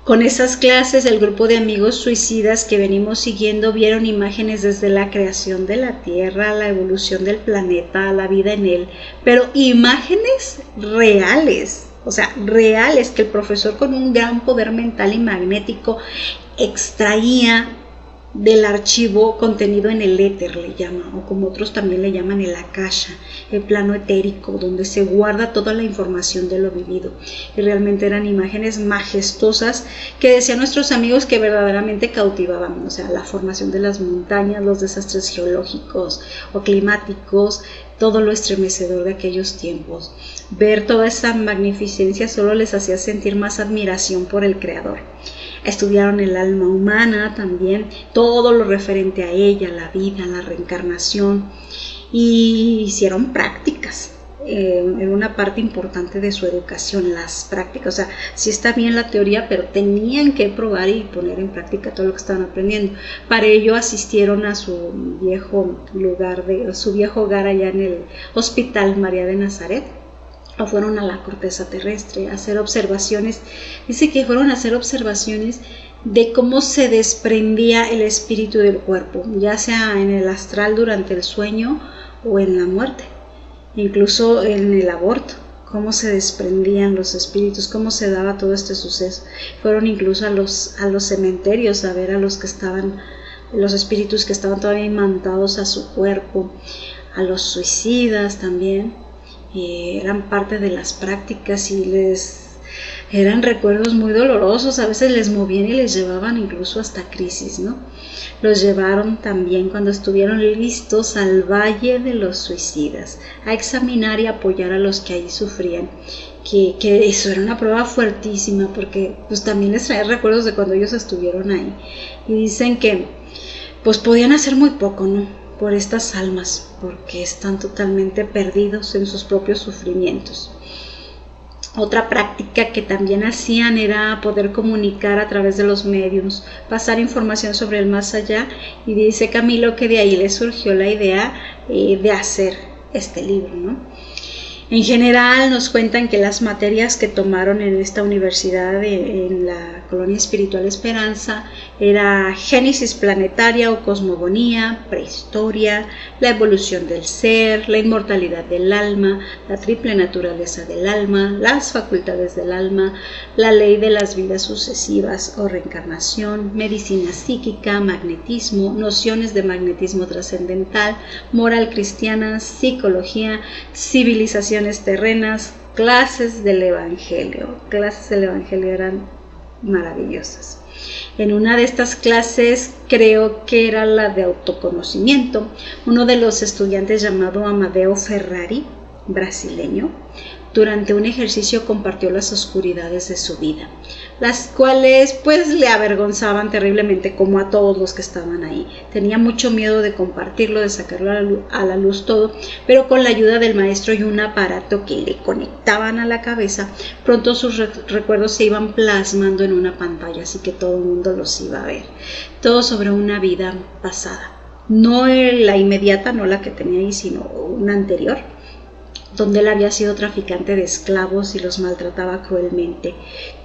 Con esas clases, el grupo de amigos suicidas que venimos siguiendo vieron imágenes desde la creación de la Tierra, la evolución del planeta, la vida en él, pero imágenes reales. O sea, reales, que el profesor con un gran poder mental y magnético extraía del archivo contenido en el éter, le llama, o como otros también le llaman el akasha, el plano etérico, donde se guarda toda la información de lo vivido. Y realmente eran imágenes majestuosas que decían nuestros amigos que verdaderamente cautivaban, o sea, la formación de las montañas, los desastres geológicos o climáticos, todo lo estremecedor de aquellos tiempos. Ver toda esa magnificencia solo les hacía sentir más admiración por el Creador. Estudiaron el alma humana también, todo lo referente a ella, la vida, la reencarnación, y hicieron prácticas. Era una parte importante de su educación, las prácticas. O sea, sí está bien la teoría, pero tenían que probar y poner en práctica todo lo que estaban aprendiendo. Para ello asistieron a su viejo hogar allá en el Hospital María de Nazaret, o fueron a la corteza terrestre a hacer observaciones. Dice que fueron a hacer observaciones de cómo se desprendía el espíritu del cuerpo, ya sea en el astral durante el sueño o en la muerte, incluso en el aborto, cómo se desprendían los espíritus, cómo se daba todo este suceso. Fueron incluso a los cementerios a ver a los espíritus que estaban todavía imantados a su cuerpo, a los suicidas también. Eran parte de las prácticas y eran recuerdos muy dolorosos, a veces les movían y les llevaban incluso hasta crisis, ¿no? Los llevaron también cuando estuvieron listos al Valle de los Suicidas, a examinar y apoyar a los que ahí sufrían, que eso era una prueba fuertísima, porque pues también les trae recuerdos de cuando ellos estuvieron ahí, y dicen que pues podían hacer muy poco, ¿no?, por estas almas, porque están totalmente perdidos en sus propios sufrimientos. Otra práctica que también hacían era poder comunicar a través de los mediums, pasar información sobre el más allá, y dice Camilo que de ahí le surgió la idea de hacer este libro, ¿no? En general nos cuentan que las materias que tomaron en esta universidad en la Colonia Espiritual Esperanza era génesis planetaria o cosmogonía, prehistoria, la evolución del ser, la inmortalidad del alma, la triple naturaleza del alma, las facultades del alma, la ley de las vidas sucesivas o reencarnación, medicina psíquica, magnetismo, nociones de magnetismo trascendental, moral cristiana, psicología, civilizaciones terrenas, clases del Evangelio. Clases del Evangelio eran maravillosas. En una de estas clases, creo que era la de autoconocimiento, uno de los estudiantes llamado Amadeo Ferrari, brasileño, durante un ejercicio compartió las oscuridades de su vida, las cuales pues le avergonzaban terriblemente, como a todos los que estaban ahí. Tenía mucho miedo de compartirlo, de sacarlo a la luz todo, pero con la ayuda del maestro y un aparato que le conectaban a la cabeza, pronto sus recuerdos se iban plasmando en una pantalla, así que todo el mundo los iba a ver. Todo sobre una vida pasada, no la inmediata, no la que tenía ahí, sino una anterior, donde él había sido traficante de esclavos y los maltrataba cruelmente.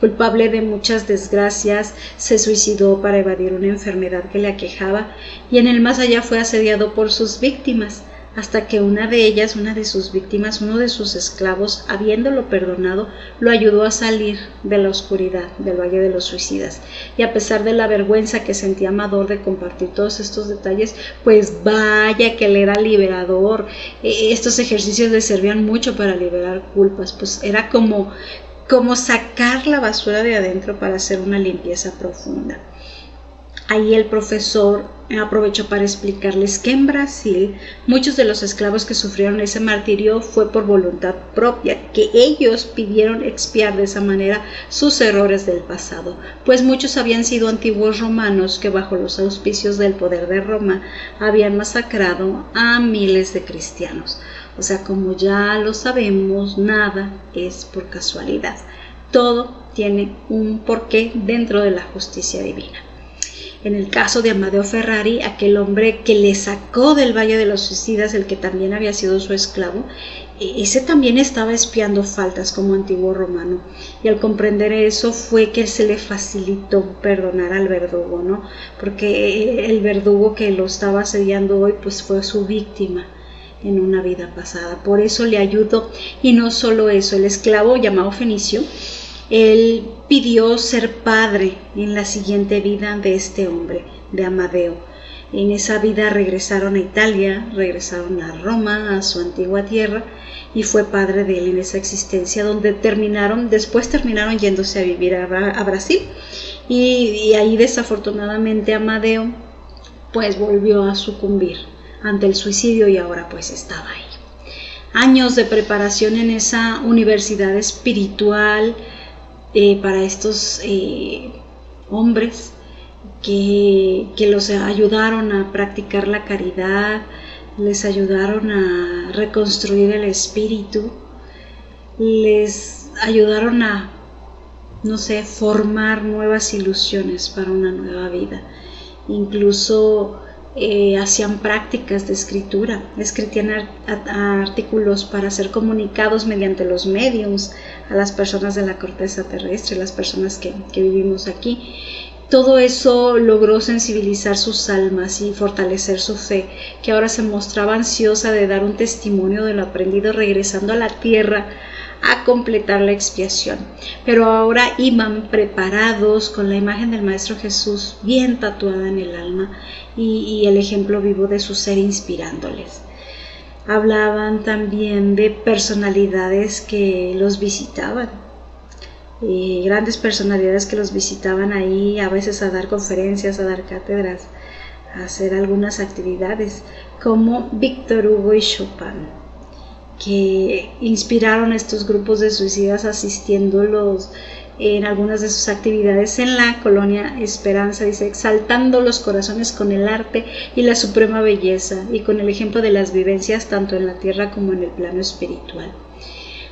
Culpable de muchas desgracias, se suicidó para evadir una enfermedad que le aquejaba, y en el más allá fue asediado por sus víctimas, hasta que una de sus víctimas, uno de sus esclavos, habiéndolo perdonado, lo ayudó a salir de la oscuridad del Valle de los Suicidas. Y a pesar de la vergüenza que sentía Amador de compartir todos estos detalles, pues vaya que él era liberador. Estos ejercicios le servían mucho para liberar culpas, pues era como sacar la basura de adentro para hacer una limpieza profunda. Ahí el profesor aprovechó para explicarles que en Brasil muchos de los esclavos que sufrieron ese martirio fue por voluntad propia, que ellos pidieron expiar de esa manera sus errores del pasado, pues muchos habían sido antiguos romanos que bajo los auspicios del poder de Roma habían masacrado a miles de cristianos. O sea, como ya lo sabemos, nada es por casualidad, todo tiene un porqué dentro de la justicia divina. En el caso de Amadeo Ferrari, aquel hombre que le sacó del Valle de los Suicidas, el que también había sido su esclavo, ese también estaba expiando faltas como antiguo romano. Y al comprender eso fue que se le facilitó perdonar al verdugo, ¿no? Porque el verdugo que lo estaba asediando hoy, pues fue su víctima en una vida pasada. Por eso le ayudó. Y no solo eso, el esclavo llamado Fenicio, él pidió ser padre en la siguiente vida de este hombre, de Amadeo. En esa vida regresaron a Italia, regresaron a Roma, a su antigua tierra, y fue padre de él en esa existencia, donde después terminaron yéndose a vivir a Brasil. Y ahí desafortunadamente Amadeo pues volvió a sucumbir ante el suicidio y ahora pues estaba ahí. Años de preparación en esa universidad espiritual, para estos hombres que los ayudaron a practicar la caridad, les ayudaron a reconstruir el espíritu, les ayudaron a, no sé, formar nuevas ilusiones para una nueva vida. Incluso hacían prácticas de escritura, escribían artículos para ser comunicados mediante los mediums a las personas de la corteza terrestre, las personas que vivimos aquí. Todo eso logró sensibilizar sus almas y fortalecer su fe, que ahora se mostraba ansiosa de dar un testimonio de lo aprendido regresando a la tierra a completar la expiación. Pero ahora iban preparados con la imagen del Maestro Jesús bien tatuada en el alma y el ejemplo vivo de su ser inspirándoles. Hablaban también de personalidades que los visitaban, grandes personalidades que los visitaban ahí, a veces a dar conferencias, a dar cátedras, a hacer algunas actividades, como Víctor Hugo y Chopin, que inspiraron a estos grupos de suicidas asistiéndolos en algunas de sus actividades en la colonia Esperanza, dice, exaltando los corazones con el arte y la suprema belleza y con el ejemplo de las vivencias tanto en la tierra como en el plano espiritual.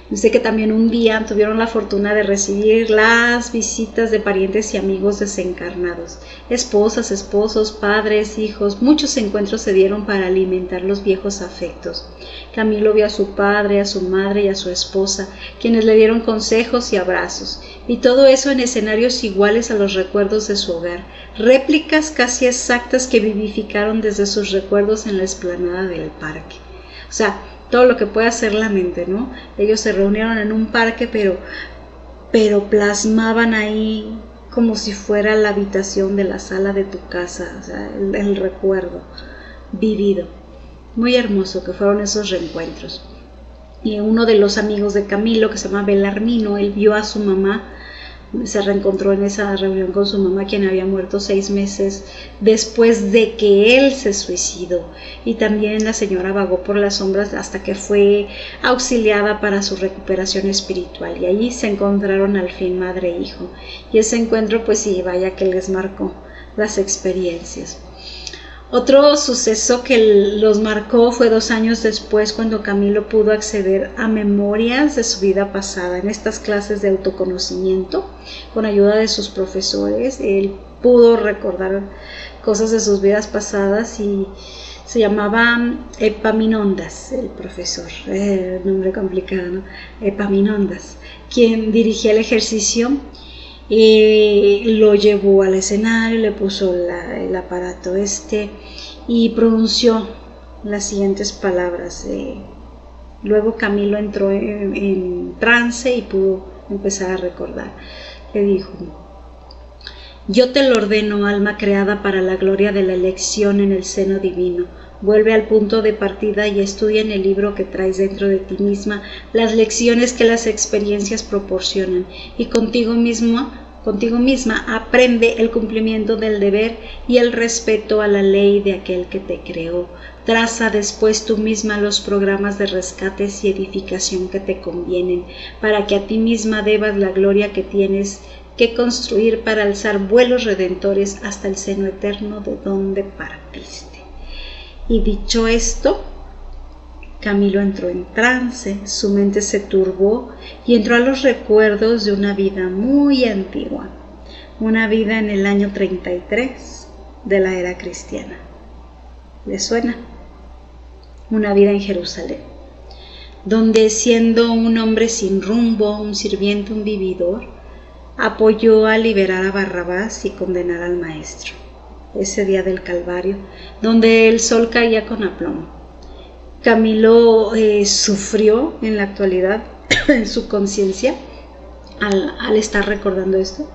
Dice que también un día tuvieron la fortuna de recibir las visitas de parientes y amigos desencarnados, esposas, esposos, padres, hijos. Muchos encuentros se dieron para alimentar los viejos afectos. Camilo vio a su padre, a su madre y a su esposa, quienes le dieron consejos y abrazos, y todo eso en escenarios iguales a los recuerdos de su hogar, réplicas casi exactas que vivificaron desde sus recuerdos en la explanada del parque. O sea, todo lo que puede hacer la mente, ¿no? Ellos se reunieron en un parque, pero plasmaban ahí como si fuera la habitación de la sala de tu casa, o sea, el recuerdo vivido. Muy hermoso que fueron esos reencuentros. Y uno de los amigos de Camilo, que se llama Belarmino, él vio a su mamá, se reencontró en esa reunión con su mamá, quien había muerto 6 meses después de que él se suicidó, y también la señora vagó por las sombras hasta que fue auxiliada para su recuperación espiritual, y allí se encontraron al fin madre e hijo, y ese encuentro pues sí, vaya que les marcó las experiencias. Otro suceso que los marcó fue 2 años después, cuando Camilo pudo acceder a memorias de su vida pasada. En estas clases de autoconocimiento, con ayuda de sus profesores, él pudo recordar cosas de sus vidas pasadas y se llamaba Epaminondas, el profesor, nombre complicado, ¿no? Epaminondas, quien dirigía el ejercicio. Lo llevó al escenario, le puso el aparato y pronunció las siguientes palabras. Luego Camilo entró en trance y pudo empezar a recordar. Le dijo: yo te lo ordeno, alma creada para la gloria de la elección en el seno divino. Vuelve al punto de partida y estudia en el libro que traes dentro de ti misma las lecciones que las experiencias proporcionan, y contigo misma contigo misma, aprende el cumplimiento del deber y el respeto a la ley de aquel que te creó. Traza después tú misma los programas de rescates y edificación que te convienen, para que a ti misma debas la gloria que tienes que construir para alzar vuelos redentores hasta el seno eterno de donde partiste. Y dicho esto, Camilo entró en trance, su mente se turbó y entró a los recuerdos de una vida muy antigua, una vida en el año 33 de la era cristiana. ¿Le suena? Una vida en Jerusalén, donde siendo un hombre sin rumbo, un sirviente, un vividor, apoyó a liberar a Barrabás y condenar al maestro. Ese día del Calvario, donde el sol caía con aplomo. Camilo sufrió en la actualidad en su conciencia al estar recordando esto.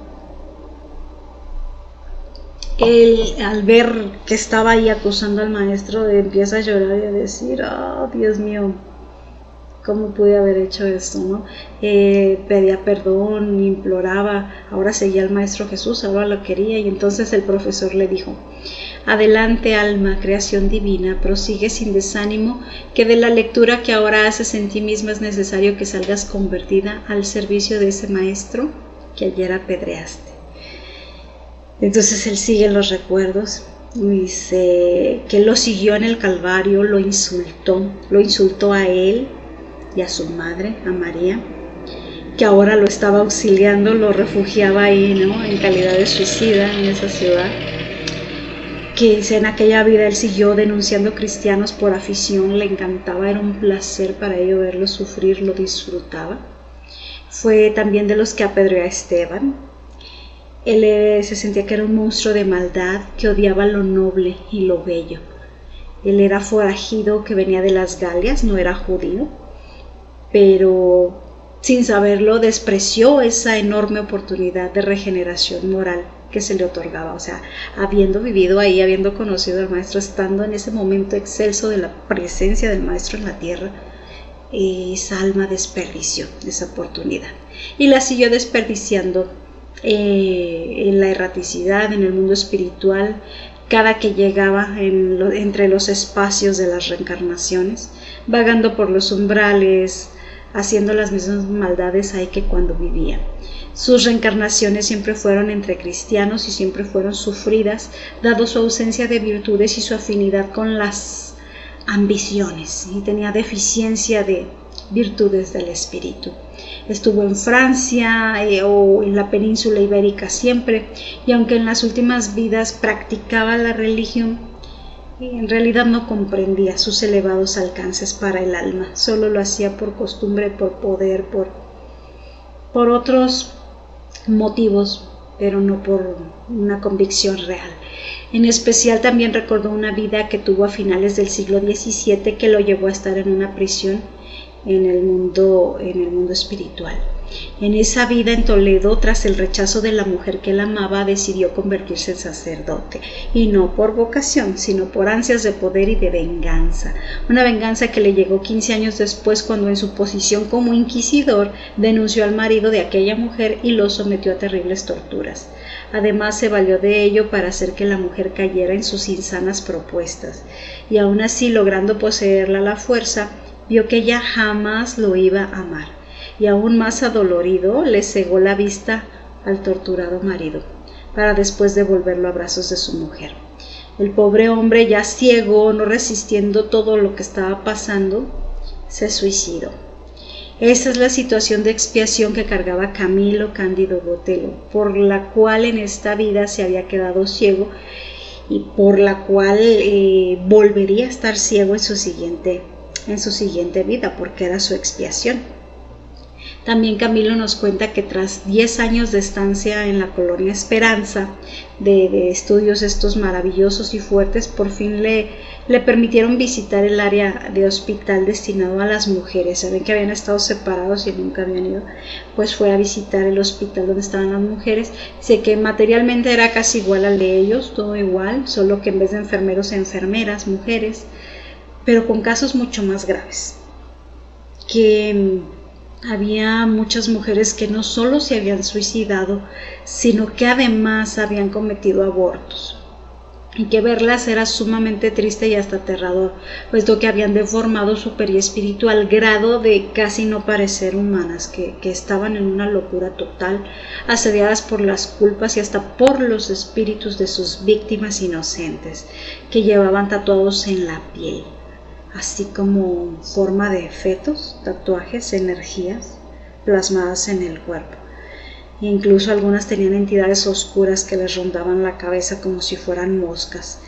Él, al ver que estaba ahí acusando al maestro, empieza a llorar y a decir: oh, Dios mío, ¿cómo pude haber hecho esto? ¿No? Pedía perdón, imploraba, ahora seguía al maestro Jesús, ahora lo quería. Y entonces el profesor le dijo: adelante, alma, creación divina, prosigue sin desánimo, que de la lectura que ahora haces en ti misma es necesario que salgas convertida al servicio de ese maestro que ayer apedreaste. Entonces él sigue los recuerdos, dice que lo siguió en el Calvario, lo insultó a él y a su madre, a María, que ahora lo estaba auxiliando, lo refugiaba ahí, ¿no?, en calidad de suicida en esa ciudad. Que en aquella vida él siguió denunciando cristianos por afición, le encantaba, era un placer para ello verlo sufrir, lo disfrutaba. Fue también de los que apedreó a Esteban. Él se sentía que era un monstruo de maldad, que odiaba lo noble y lo bello. Él era forajido que venía de las Galias, no era judío, pero sin saberlo despreció esa enorme oportunidad de regeneración moral que se le otorgaba. O sea, habiendo vivido ahí, habiendo conocido al maestro, estando en ese momento excelso de la presencia del maestro en la tierra, esa alma desperdició esa oportunidad y la siguió desperdiciando en la erraticidad, en el mundo espiritual, cada que llegaba entre los espacios de las reencarnaciones, vagando por los umbrales, haciendo las mismas maldades ahí que cuando vivía. Sus reencarnaciones siempre fueron entre cristianos y siempre fueron sufridas, dado su ausencia de virtudes y su afinidad con las ambiciones, y tenía deficiencia de virtudes del espíritu. Estuvo en Francia o en la península ibérica siempre, y aunque en las últimas vidas practicaba la religión, en realidad no comprendía sus elevados alcances para el alma, solo lo hacía por costumbre, por poder, por otros motivos, pero no por una convicción real. En especial también recordó una vida que tuvo a finales del siglo XVII que lo llevó a estar en una prisión en el mundo espiritual. En esa vida en Toledo, tras el rechazo de la mujer que él amaba, decidió convertirse en sacerdote, y no por vocación, sino por ansias de poder y de venganza. Una venganza que le llegó 15 años después, cuando en su posición como inquisidor denunció al marido de aquella mujer y lo sometió a terribles torturas. Además, se valió de ello para hacer que la mujer cayera en sus insanas propuestas, y aún así, logrando poseerla a la fuerza, vio que ella jamás lo iba a amar, y aún más adolorido le cegó la vista al torturado marido, para después devolverlo a brazos de su mujer. El pobre hombre, ya ciego, no resistiendo todo lo que estaba pasando, se suicidó. Esa es la situación de expiación que cargaba Camilo Cándido Botelho, por la cual en esta vida se había quedado ciego y por la cual volvería a estar ciego en su siguiente vida, porque era su expiación. También Camilo nos cuenta que tras 10 años de estancia en la colonia Esperanza, de estudios estos maravillosos y fuertes, por fin le permitieron visitar el área de hospital destinado a las mujeres. Saben que habían estado separados y nunca habían ido, pues fue a visitar el hospital donde estaban las mujeres. Sé que materialmente era casi igual al de ellos, todo igual, solo que en vez de enfermeros, enfermeras, mujeres, pero con casos mucho más graves, que había muchas mujeres que no solo se habían suicidado, sino que además habían cometido abortos. Y que verlas era sumamente triste y hasta aterrador, puesto que habían deformado su perispíritu al grado de casi no parecer humanas, que estaban en una locura total, asediadas por las culpas y hasta por los espíritus de sus víctimas inocentes, que llevaban tatuados en la piel, así como forma de fetos, tatuajes, energías plasmadas en el cuerpo. Incluso algunas tenían entidades oscuras que les rondaban la cabeza como si fueran moscas.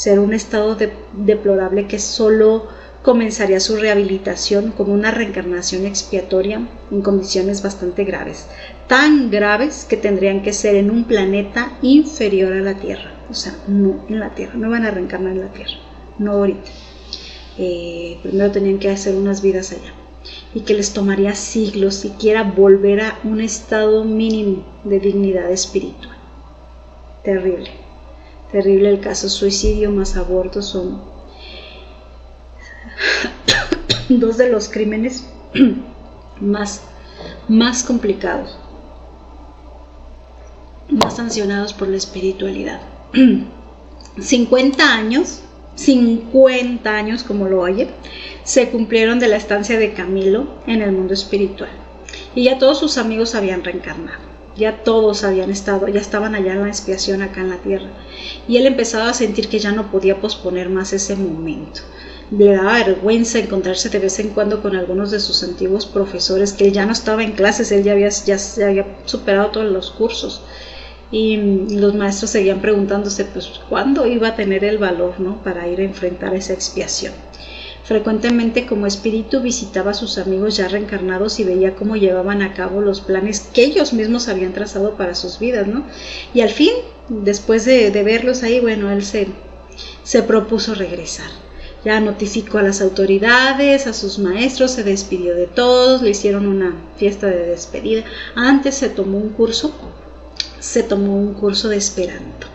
Era un estado deplorable que solo comenzaría su rehabilitación con una reencarnación expiatoria en condiciones bastante graves, tan graves que tendrían que ser en un planeta inferior a la Tierra, o sea, no en la Tierra, no van a reencarnar en la Tierra, no ahorita. Primero tenían que hacer unas vidas allá, y que les tomaría siglos siquiera volver a un estado mínimo de dignidad espiritual. Terrible, terrible el caso. Suicidio más aborto son dos de los crímenes más complicados, más sancionados por la espiritualidad. 50 años, como lo oye, se cumplieron de la estancia de Camilo en el mundo espiritual. Y ya todos sus amigos habían reencarnado. Ya todos habían estado, ya estaban allá en la expiación acá en la tierra. Y él empezaba a sentir que ya no podía posponer más ese momento. Le daba vergüenza encontrarse de vez en cuando con algunos de sus antiguos profesores, que él ya no estaba en clases, él ya había superado todos los cursos. Y los maestros seguían preguntándose pues cuándo iba a tener el valor, ¿no?, para ir a enfrentar esa expiación. Frecuentemente, como espíritu, visitaba a sus amigos ya reencarnados y veía cómo llevaban a cabo los planes que ellos mismos habían trazado para sus vidas, ¿no? Y al fin, después de verlos ahí, bueno, él se propuso regresar. Ya notificó a las autoridades, a sus maestros, se despidió de todos, le hicieron una fiesta de despedida. Antes se tomó un curso de Esperanto.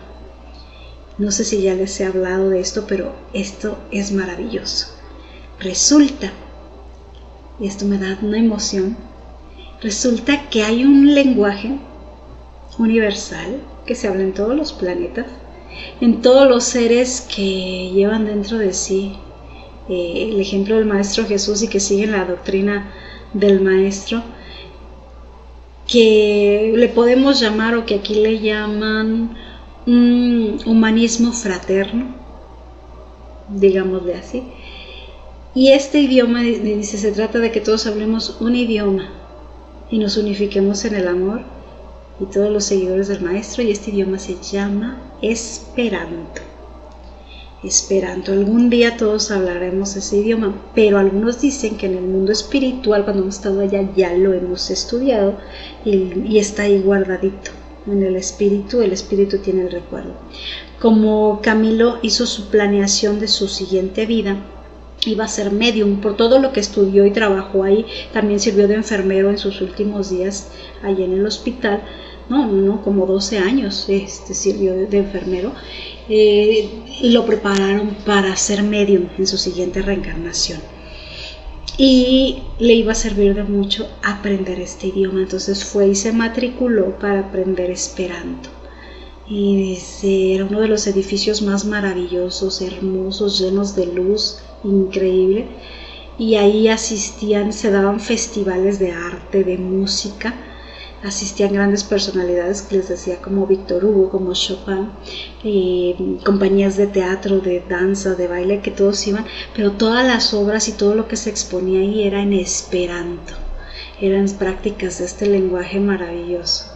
No sé si ya les he hablado de esto, pero esto es maravilloso. Resulta, y esto me da una emoción, resulta que hay un lenguaje universal que se habla en todos los planetas, en todos los seres que llevan dentro de sí el ejemplo del Maestro Jesús y que siguen la doctrina del Maestro, que le podemos llamar, o que aquí le llaman, un humanismo fraterno, digámosle así. Y este idioma, dice, se trata de que todos hablemos un idioma y nos unifiquemos en el amor, y todos los seguidores del Maestro, y este idioma se llama Esperanto. Esperanto, algún día todos hablaremos ese idioma, pero algunos dicen que en el mundo espiritual, cuando hemos estado allá, ya lo hemos estudiado y está ahí guardadito en el espíritu tiene el recuerdo. Como Camilo hizo su planeación de su siguiente vida, iba a ser medium, por todo lo que estudió y trabajó ahí. También sirvió de enfermero en sus últimos días allí en el hospital, como 12 años sirvió de enfermero, y lo prepararon para ser medium en su siguiente reencarnación, y le iba a servir de mucho aprender este idioma. Entonces fue y se matriculó para aprender Esperanto. Y era uno de los edificios más maravillosos, hermosos, llenos de luz, increíble. Y ahí se daban festivales de arte, de música. Asistían grandes personalidades que les decía, como Víctor Hugo, como Chopin, compañías de teatro, de danza, de baile, que todos iban, pero todas las obras y todo lo que se exponía ahí era en Esperanto. Eran prácticas de este lenguaje maravilloso,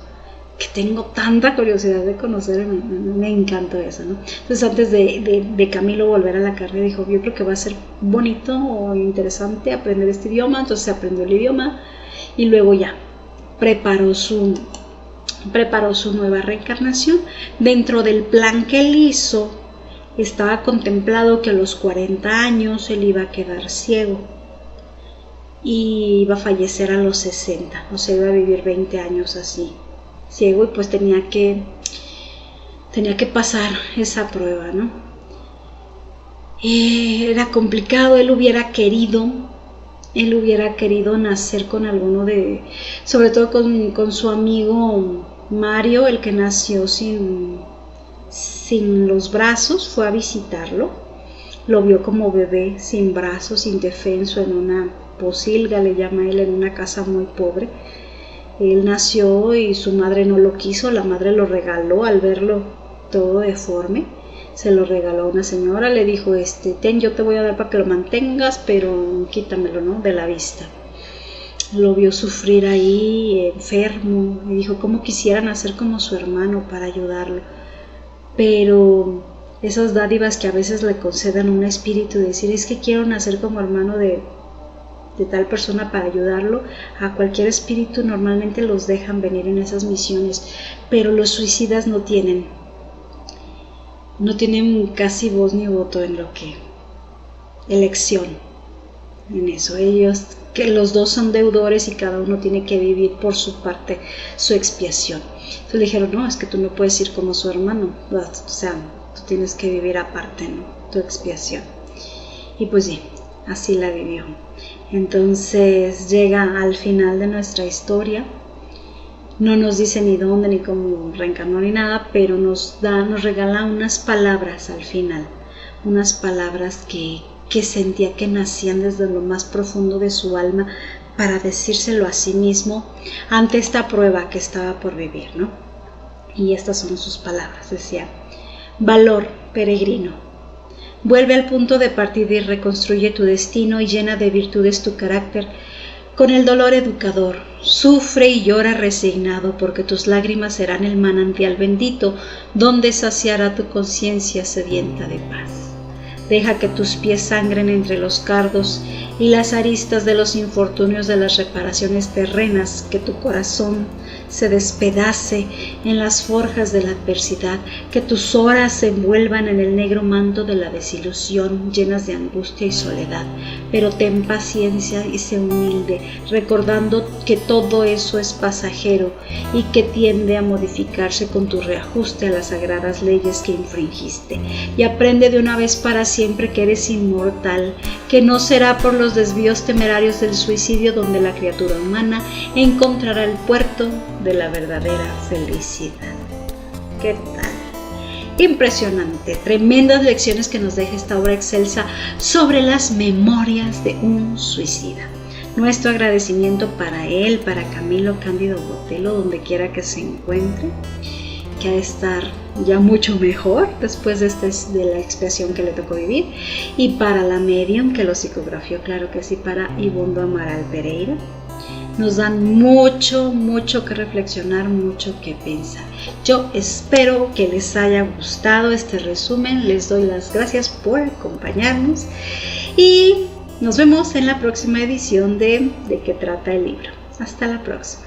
que tengo tanta curiosidad de conocer. Me encantó eso, ¿no? Entonces, antes de Camilo volver a la carne, dijo, yo creo que va a ser bonito o interesante aprender este idioma. Entonces aprendió el idioma y luego ya preparó su nueva reencarnación. Dentro del plan que él hizo, estaba contemplado que a los 40 años él iba a quedar ciego y iba a fallecer a los 60, o sea, iba a vivir 20 años así, ciego, y pues tenía que pasar esa prueba, ¿no? Era complicado. Él hubiera querido él hubiera querido nacer con alguno sobre todo con su amigo Mario, el que nació sin los brazos. Fue a visitarlo, lo vio como bebé, sin brazos, indefenso, en una posilga, le llama él, en una casa muy pobre. Él nació y su madre no lo quiso, la madre lo regaló al verlo todo deforme. Se lo regaló a una señora, le dijo, ten, yo te voy a dar para que lo mantengas, pero quítamelo, ¿no?, de la vista. Lo vio sufrir ahí, enfermo, y dijo, cómo quisiera nacer como su hermano para ayudarlo. Pero esas dádivas que a veces le conceden un espíritu, decir, es que quiero nacer como hermano de tal persona para ayudarlo, a cualquier espíritu normalmente los dejan venir en esas misiones, pero los suicidas no tienen casi voz ni voto en lo que elección en eso. Ellos, que los dos son deudores y cada uno tiene que vivir por su parte su expiación. Entonces le dijeron, no, es que tú no puedes ir como su hermano, o sea, tú tienes que vivir aparte, ¿no?, tu expiación. Y pues sí, así la vivió. Entonces llega al final de nuestra historia. No nos dice ni dónde ni cómo reencarnó ni nada, pero nos regala unas palabras al final, unas palabras que sentía que nacían desde lo más profundo de su alma para decírselo a sí mismo ante esta prueba que estaba por vivir, ¿no? Y estas son sus palabras. Decía: valor, peregrino. Vuelve al punto de partida y reconstruye tu destino y llena de virtudes tu carácter con el dolor educador. Sufre y llora resignado, porque tus lágrimas serán el manantial bendito donde saciará tu conciencia sedienta de paz. Deja que tus pies sangren entre los cardos y las aristas de los infortunios de las reparaciones terrenas, que tu corazón se despedace en las forjas de la adversidad, que tus horas se envuelvan en el negro manto de la desilusión, llenas de angustia y soledad. Pero ten paciencia y sé humilde, recordando que todo eso es pasajero y que tiende a modificarse con tu reajuste a las sagradas leyes que infringiste. Y aprende de una vez para siempre que eres inmortal, que no será por los desvíos temerarios del suicidio donde la criatura humana encontrará el puerto de la verdadera felicidad. ¿Qué tal? Impresionante, tremendas lecciones que nos deja esta obra excelsa sobre las memorias de un suicida. Nuestro agradecimiento para él, para Camilo Cándido Botelho, donde quiera que se encuentre, que ha de estar ya mucho mejor después de la expiación que le tocó vivir, y para la medium que lo psicografió, claro que sí, para Ivondo Amaral Pereira. Nos dan mucho que reflexionar, mucho que pensar. Yo espero que les haya gustado este resumen. Les doy las gracias por acompañarnos y nos vemos en la próxima edición de qué trata el libro. Hasta la próxima.